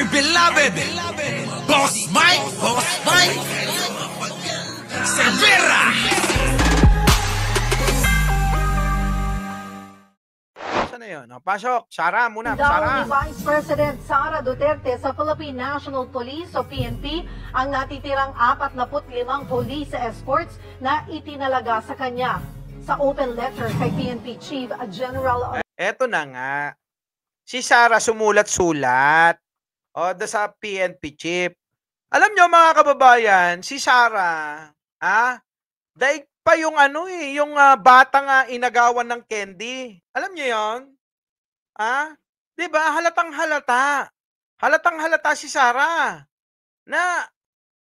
my beloved Boss Mike Cervera. Saan na yun? Pasok. Sara muna. Daw Sara. ni Vice President Sara Duterte sa Philippine National Police o PNP ang natitirang 45 police escorts na itinalaga sa kanya. Sa open letter kay PNP Chief General Eto na nga. Si Sara sumulat-sulat. Sa PNP chief. Alam nyo mga kababayan, si Sara, daig pa yung yung bata nga inagawan ng candy. Alam nyo yon? Diba? Halatang halata. Halatang halata si Sara. Na,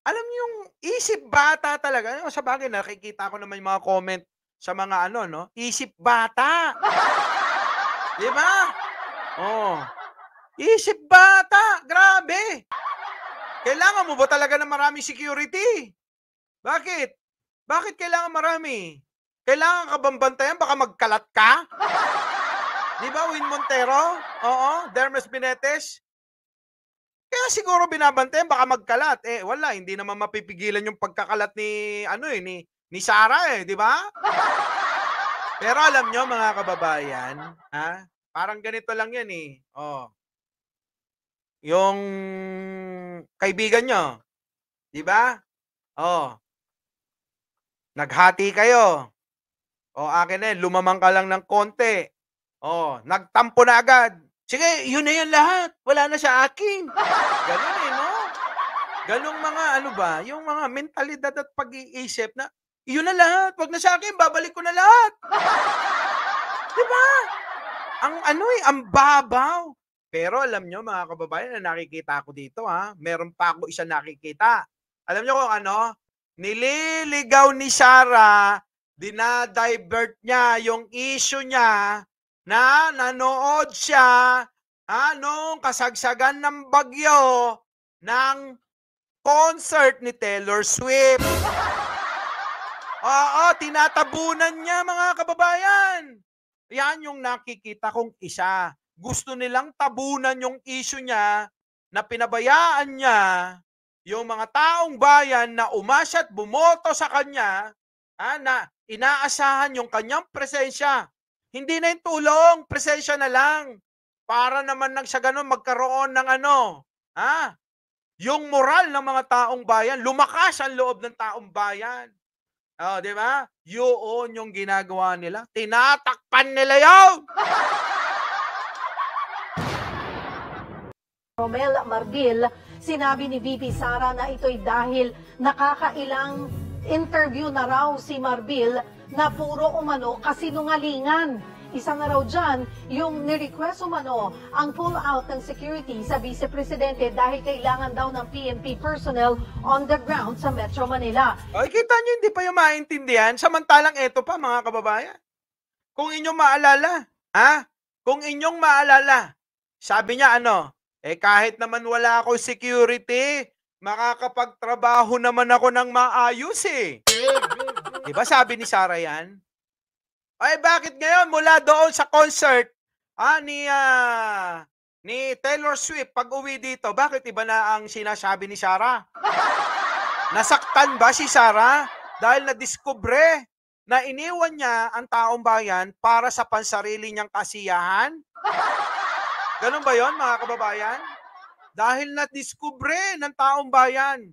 alam nyo yung isip bata talaga. Sa bagay, nakikita ko naman yung mga comment sa mga no? Isip bata. Diba? Isip bata. Grabe. Kailangan mo ba talaga ng maraming security? Bakit? Bakit kailangan marami? Kailangan ka bang bantayan? Baka magkalat ka? Di ba, Win Montero? Oo, Dermes Binetes? Kaya siguro binabantayan, baka magkalat. Wala, hindi naman mapipigilan yung pagkakalat ni, ni Sara di ba? Pero alam nyo, mga kababayan, parang ganito lang yan yung kaibigan nyo, di ba? Naghati kayo. Akin na lumamang ka lang ng konti. Nagtampo na agad. Sige, yun na yan lahat. Wala na sa akin. Ganun no? Ganung mga yung mga mentalidad at pag-iisip na, yun na lahat. Wag na sa akin, babalik ko na lahat. Di ba? Ang babaw. Pero alam nyo mga kababayan na nakikita ko dito meron pa ako isa nakikita. Alam nyo kung nililigaw ni Sara, dinadivert niya yung issue niya na nanood siya nung kasagsagan ng bagyo ng concert ni Taylor Swift. Tinatabunan niya mga kababayan. Yan yung nakikita kong isa. Gusto nilang tabunan yung issue niya na pinabayaan niya yung mga taong bayan na umasya at bumoto sa kanya na inaasahan yung kanyang presensya. Hindi na yung tulong, presensya na lang. Para naman sa ganun magkaroon ng yung moral ng mga taong bayan, lumakas ang loob ng taong bayan. Di ba? Yun yung ginagawa nila. Tinatakpan nila yun! Romel Marbil, sinabi ni VP Sara na ito'y dahil nakakailang interview na raw si Marbil na puro umano kasinungalingan. Isa na raw dyan, yung nirequest umano ang pull-out ng security sa Vice Presidente dahil kailangan daw ng PNP personnel on the ground sa Metro Manila. Kita nyo, hindi pa yung maintindihan. Samantalang eto pa mga kababayan. Kung inyong maalala, Kung inyong maalala, sabi niya kahit naman wala ako security, makakapagtrabaho naman ako ng maayos Diba sabi ni Sara yan? Bakit ngayon mula doon sa concert ni Taylor Swift pag uwi dito, bakit iba na ang sinasabi ni Sara? Nasaktan ba si Sara dahil nadiskubre na iniwan niya ang taong bayan para sa pansarili niyang kasiyahan? Ganun ba yon mga kababayan? Dahil nadiskubre ng taong bayan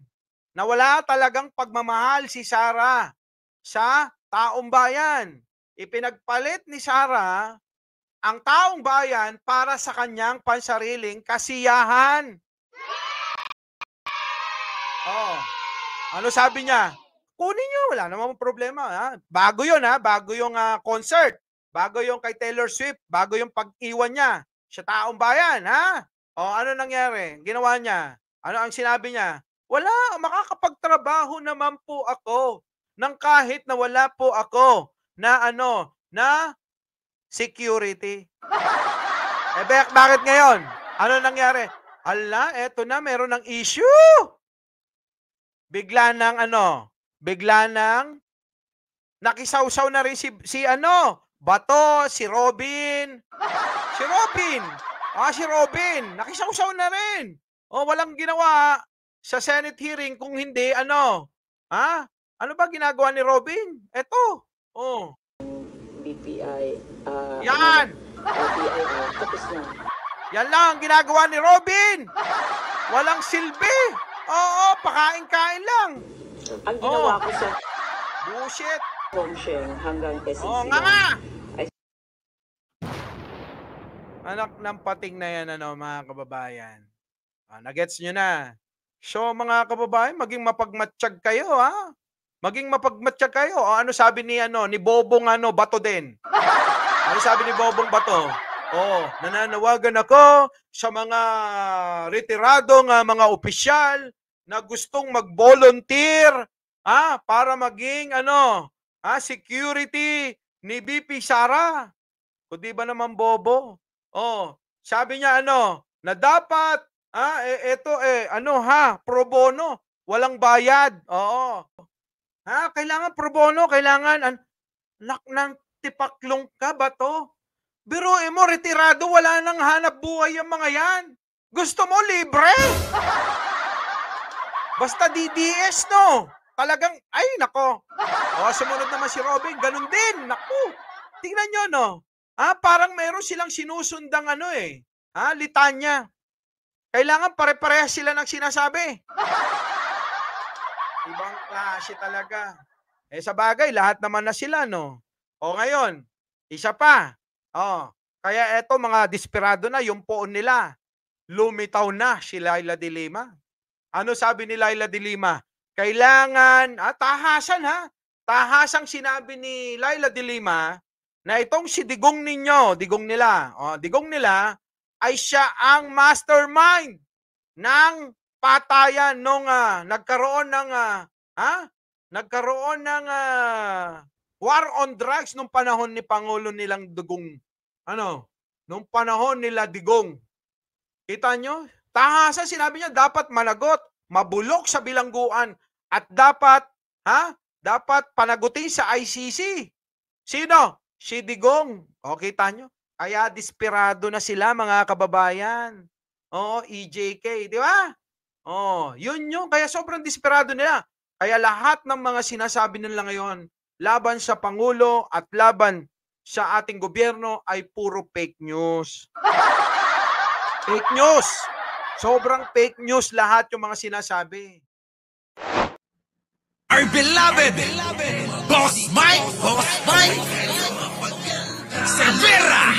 na wala talagang pagmamahal si Sara sa taong bayan. Ipinagpalit ni Sara ang taong bayan para sa kanyang pansariling kasiyahan. Ano sabi niya? Kunin niyo, wala namang problema. Bago yun, bago yung concert, bago yung kay Taylor Swift, bago yung pag-iwan niya sa taong bayan, ano nangyari? Ginawa niya? Ano ang sinabi niya? Wala, makakapagtrabaho naman po ako ng kahit na wala po ako na na security. Bakit ngayon? Ano nangyari? Eto na, meron ng issue. Bigla nang nakisawsaw na rin si Bato, si Robin. Si Robin, nakisawsaw na rin. walang ginawa sa Senate hearing kung hindi ano, ha? Ano ba ginagawa ni Robin? Eto, BPI, yan! BIR, tapos na. Yan lang ang ginagawa ni Robin! Walang silbi! Oo, pakain-kain lang! Ang ginawa ko sa Bullshit! Hongsheng hanggang SEC. Nga! Anak ng pating na yan, mga kababayan. Nagets nyo na. So, mga kababayan, maging mapagmatsyag kayo, ha? Maging mapagmatsyag kayo. Ano sabi ni Bobong Bato din? Ano sabi ni Bobong Bato? Nananawagan ako sa mga retiradong mga opisyal na gustong mag-volunteer para maging security ni BP Sara. Kundi ba naman bobo? Sabi niya na dapat pro bono, walang bayad. Kailangan pro bono, kailangan ng tipaklong ka ba to? Biruin mo, retirado, wala nang hanap buhay yung mga yan. Gusto mo libre? Basta DDS, no? Talagang, ay, nako. Sumunod naman si Robin, ganun din. Naku, tingnan nyo, no? Parang meron silang sinusundang litanya. Kailangan pare-parehas sila ng sinasabi. Ibang klase talaga. Sa bagay, lahat naman na sila, no? Ngayon, isa pa. Kaya eto mga desperado na yung poon nila. Lumitaw na si Laila de Lima. Ano sabi ni Laila de Lima? Kailangan, tahasan tahasang sinabi ni Laila de Lima na itong si digong nila ay siya ang mastermind ng patayan nung nagkaroon ng war on drugs nung panahon ni Pangulo nilang Digong. Nung panahon nila Digong. Kita nyo? Tahasan, sinabi niya, dapat managot, mabulok sa bilangguan, at dapat panagutin sa ICC. Sino? Si Digong. Kita nyo? Kaya desperado na sila, mga kababayan. EJK, di ba? Yun yung, kaya sobrang desperado nila. Kaya lahat ng mga sinasabi nila ngayon, laban sa Pangulo at laban sa ating gobyerno ay puro fake news. Fake news. Sobrang fake news lahat yung mga sinasabi. Our beloved Boss Mike Severa.